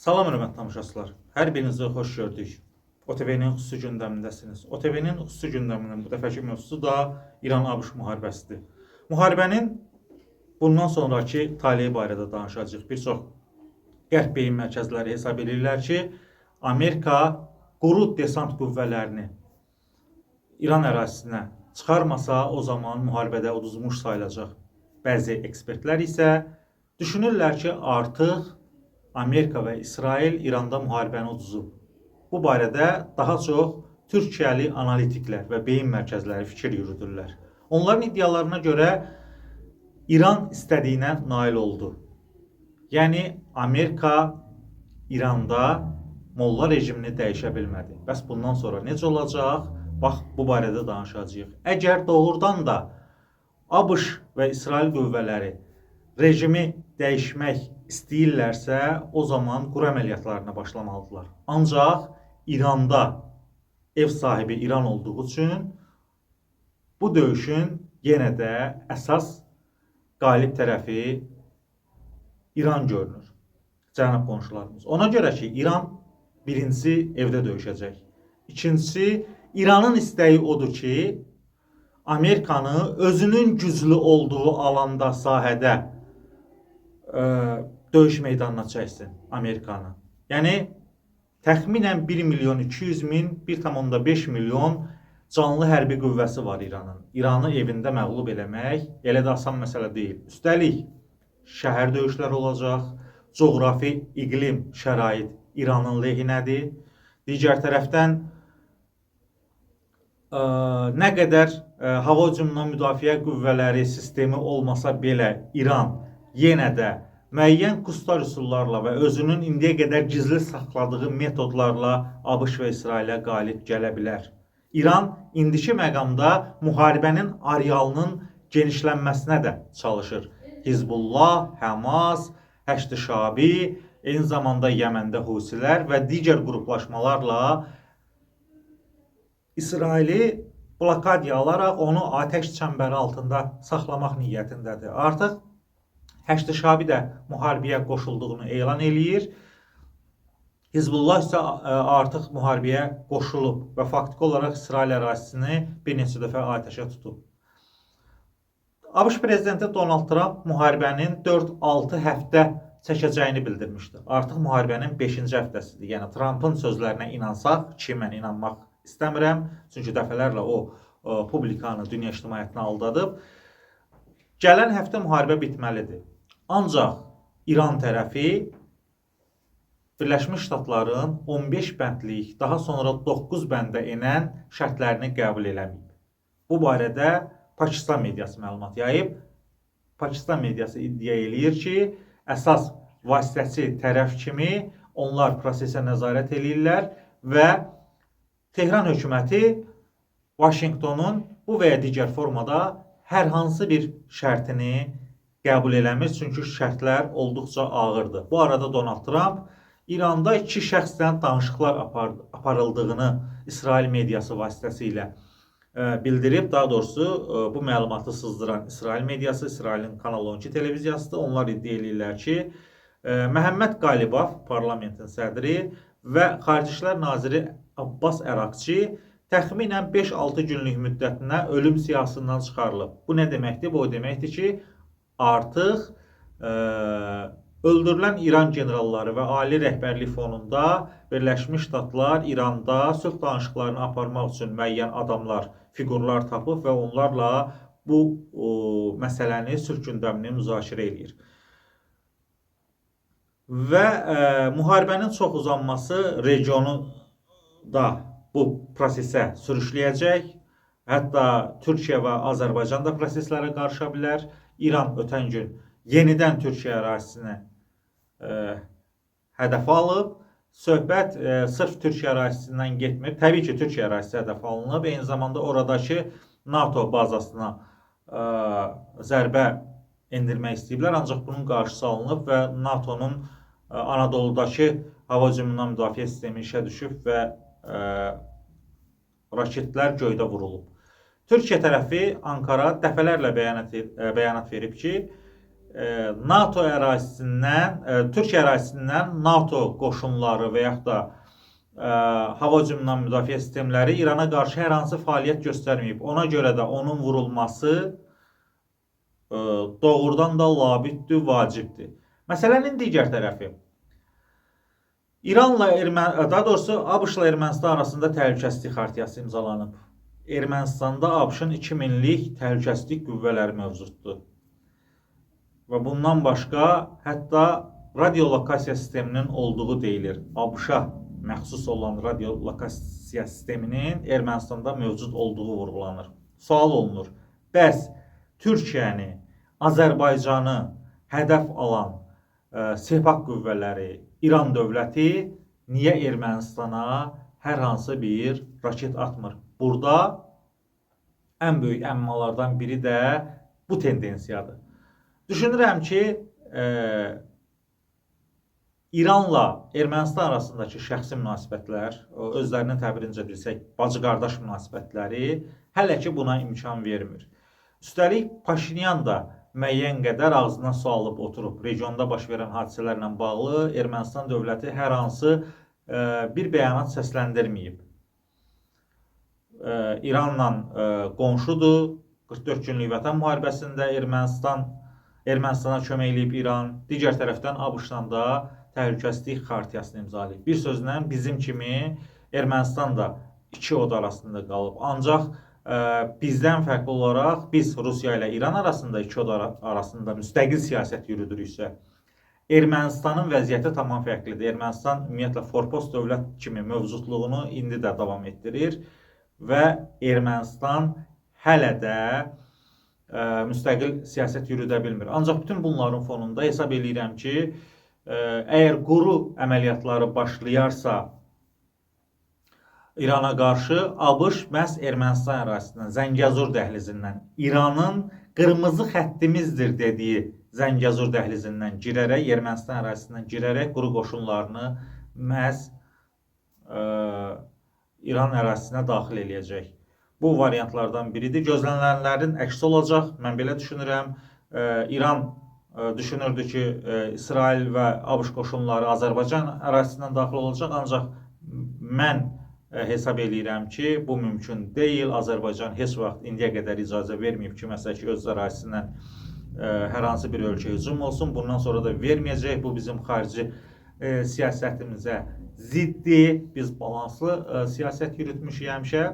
Salam hörmətli tamaşaçılar. Hər birinizi xoş gördük. OTV-nin xüsusi gündəmindəsiniz. OTV-nin xüsusi gündəminin bu dəfəki mövzusu da İran-ABŞ müharibəsidir. Müharibənin bundan sonraki taleyi barədə danışacağıq. Bir çox qərb beyin mərkəzləri hesab edirlər ki, Amerika quru desant qüvvələrini İran ərazisinə çıxarmasa, o zaman müharibədə uduzmuş sayılacaq. Bəzi ekspertlər isə düşünürlər ki, artıq Amerika və İsrail İranda müharibəni uduzub. Bu barədə daha çox Türkiyəli analitiklər və beyin mərkəzləri fikir yürüdürlər. Onların iddialarına görə İran istədiyinə nail oldu. Yəni Amerika İranda molla rejimini dəyişə bilmədi. Bəs bundan sonra necə olacaq? Bax, bu barədə danışacağıq. Əgər doğrudan da ABŞ və İsrail qüvvələri rejimi dəyişmək istəyirlərsə, o zaman quru əməliyyatlarına başlamalıdırlar. Ancaq İranda ev sahibi İran olduğu üçün bu döyüşün yenə də əsas qalib tərəfi İran görünür. Cənab qonşularımız. Ona görə ki, İran birincisi evdə döyüşəcək. İkincisi, İranın istəyi odur ki, Amerikanı özünün güclü olduğu alanda, sahədə döyüş meydanına çəksin Amerikanı. Yəni, təxminən 1 milyon 200 min, 1,5 milyon canlı hərbi qüvvəsi var İranın. İranı evində məğlub eləmək elə də asan məsələ deyil. Üstəlik, şəhər döyüşləri olacaq, coğrafi iqlim şərait İranın lehinədir. Digər tərəfdən, nə qədər hava hücumundan müdafiə qüvvələri sistemi olmasa belə İran yenə də müəyyən qustar üsullarla və özünün indiyə qədər gizli saxladığı metodlarla ABŞ və İsrailə qalib gələ bilər. İran indiki məqamda müharibənin arealının genişlənməsinə də çalışır. Hizbullah, Həmas, Həşd-i Şabi, eyni zamanda Yəməndə Husilər və digər qruplaşmalarla İsraili blokadiya alaraq onu atəş çəmbəri altında saxlamaq niyyətindədir. Artıq Həşd-i Şabi də müharibəyə qoşulduğunu elan eləyir. Hizbullah isə artıq müharibəyə qoşulub və faktiki olaraq İsrail ərazisini bir neçə dəfə atəşə tutub. ABŞ prezidenti Donald Trump müharibənin 4-6 həftə çəkəcəyini bildirmişdi. Artıq müharibənin 5-ci həftəsidir. Yəni Trumpın sözlərinə inansaq, ki, mən inanmaq istəmirəm. Çünki dəfələrlə o publikanı, dünya ictimaiyyətini aldadıb. Gələn həftə müharibə bitməlidir. Ancaq İran tərəfi Birləşmiş Ştatların 15 bəndlik, daha sonra 9 bəndə enən şərtlərini qəbul eləməyib. Bu barədə Pakistan mediası məlumat yayıb. Pakistan mediası iddia eləyir ki, əsas vasitəçi tərəf kimi onlar prosesə nəzarət eləyirlər və Tehran hökuməti Vaşinqtonun bu və ya digər formada hər hansı bir şərtini qəbul eləmir, çünki şərtlər olduqca ağırdır. Bu arada Donald Trump İranda 2 şəxsdən danışıqlar aparıldığını İsrail mediası vasitəsilə bildirib. Daha doğrusu bu məlumatı sızdıran İsrail mediası, İsrailin Kanal 12 televiziyasıdır. Onlar iddia edirlər ki, Məhəmməd Qalibov, parlamentin sədri və Xarici İşlər naziri Abbas Əraqçı təxminən 5-6 günlük müddətinə ölüm siyahısından çıxarılıb. Bu nə deməkdir? Bu o deməkdir ki, artıq öldürülən İran generalları və ali rəhbərlik fonunda Birləşmiş Ştatlar İranda sülh danışıqlarını aparmaq üçün müəyyən adamlar, fiqurlar tapıb və onlarla bu məsələni, sülh gündəmini müzakirə edir. Və müharibənin çox uzanması regionu da bu prosesə sürükləyəcək. Hətta Türkiyə və Azərbaycan da proseslərə qarışa bilər. İran ötən gün yenidən Türkiyə ərazisinə hədəf alıb. Söhbət sırf Türkiyə ərazisindən getmir. Təbii ki, Türkiyə ərazisi hədəf alınıb. Eyni zamanda oradakı NATO bazasına zərbə endirmək istəyiblər. Ancaq bunun qarşısı alınıb və NATO'nun Anadoludakı hava hücumundan müdafiə sistemi işə düşüb və raketlər göydə vurulub. Türkiyə tərəfi Ankara dəfələrlə bəyanat verib ki, NATO ərazisindən, Türkiyə ərazisindən NATO qoşunları və yaxud da hava hücumundan müdafiə sistemləri İrana qarşı hər hansı fəaliyyət göstərməyib. Ona görə də onun vurulması doğrudan da labiddir, vacibdir. Məsələnin digər tərəfi, İranla daha doğrusu ABŞ-la Ermənistan arasında təhlükəsizlik xəritəsi imzalanıb. Ermənistanda ABŞ-ın 2000-lik təhlükəsizlik qüvvələri mövcuddur. Və bundan başqa, hətta radiolokasiya sisteminin olduğu deyilir. ABŞ-a məxsus olan radiolokasiya sisteminin Ermənistanda mövcud olduğu vurğulanır. Sual olunur, bəs Türkiyəni, Azərbaycanı hədəf alan Sepah qüvvələri, İran dövləti niyə Ermənistana hər hansı bir raket atmır? Burada ən böyük əmmalardan biri də bu tendensiyadır. Düşünürəm ki, İranla Ermənistan arasındakı şəxsi münasibətlər, özlərinin təbirincə desək, bacı-qardaş münasibətləri hələ ki buna imkan vermir. Üstəlik, Paşinyan da müəyyən qədər ağzına su alıb oturub. Regionda baş verən hadisələrlə bağlı Ermənistan dövləti hər hansı bir bəyanat səsləndirməyib. İranla qonşudur. 44 günlük vətən müharibəsində Ermənistana kömək eləyib İran. Digər tərəfdən ABŞ-la da təhlükəsizlik xəritəsini imzalayıb. Bir sözlə bizim kimi Ermənistan da iki od arasında qalıb. Ancaq bizdən fərqli olaraq biz Rusiya ilə İran arasında iki od arasında müstəqil siyasət yürüdürüksə, Ermənistanın vəziyyəti tamam fərqlidir. Ermənistan ümumiyyətlə forpost dövlət kimi mövcudluğunu indi də davam etdirir və Ermənistan hələ də müstəqil siyasət yürüdə bilmir. Ancaq bütün bunların fonunda hesab edirəm ki, əgər quru əməliyyatları başlayarsa İrana qarşı, ABŞ məhz Ermənistan ərazisindən, Zəngəzur dəhlizindən, İranın qırmızı xəttimizdir dediyi Zəngəzur dəhlizindən girərək, Ermənistan ərazisindən girərək quru qoşunlarını məhz İran ərazisinə daxil eləyəcək. Bu variantlardan biridir. Gözlənilənlərin əksi olacaq. Mən belə düşünürəm. İran düşünürdü ki, İsrail və ABŞ qoşunları Azərbaycan ərazisindən daxil olacaq. Ancaq mən hesab eləyirəm ki, bu mümkün deyil. Azərbaycan heç vaxt indiyə qədər icazə verməyib ki, məsələn ki, öz ərazisindən hər hansı bir ölkə hücum olsun. Bundan sonra da verməyəcək. Bu bizim xarici siyasətimizə ziddir. Biz balanslı siyasət yürütmüşük həmişə.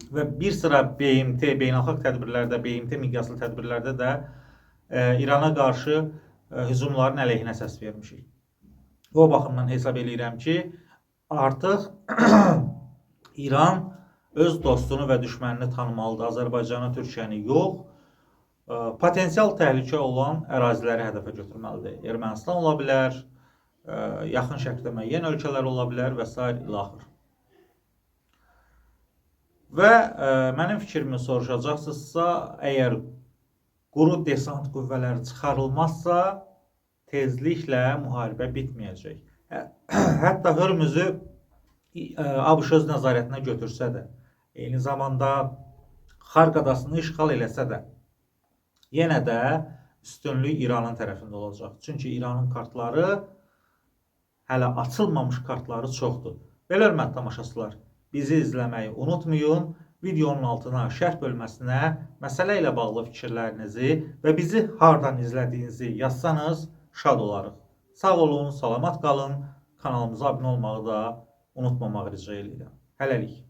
Və bir sıra BMT, beynəlxalq tədbirlərdə, BMT miqyaslı tədbirlərdə də İrana qarşı hücumların əleyhinə səs vermişik. O baxımdan hesab eləyirəm ki, artıq İran öz dostunu və düşmənini tanımalıdır. Azərbaycanı, Türkiyəni yox, potensial təhlükə olan əraziləri hədəfə götürməlidir. Ermənistan ola bilər, yaxın şərqdə müəyyən ölkələr ola bilər və s. ilaxır. Və mənim fikrimi soruşacaqsınızsa, əgər quru desant qüvvələri çıxarılmazsa, tezliklə müharibə bitməyəcək. Hətta Hörmüzü ABŞ öz nəzarətinə götürsə də, eyni zamanda Xarq adasını işğal eləsə də, yenə də üstünlük İranın tərəfində olacaq. Çünki İranın kartları, hələ açılmamış kartları çoxdur. Belə hörmətli tamaşaçılar, bizi izləməyi unutmayın. Videonun altına, şərh bölməsinə məsələ ilə bağlı fikirlərinizi və bizi hardan izlədiyinizi yazsanız şad olarıq. Sağ olun, salamat qalın. Kanalımıza abunə olmağı da unutmamağı rica edirəm. Hələlik.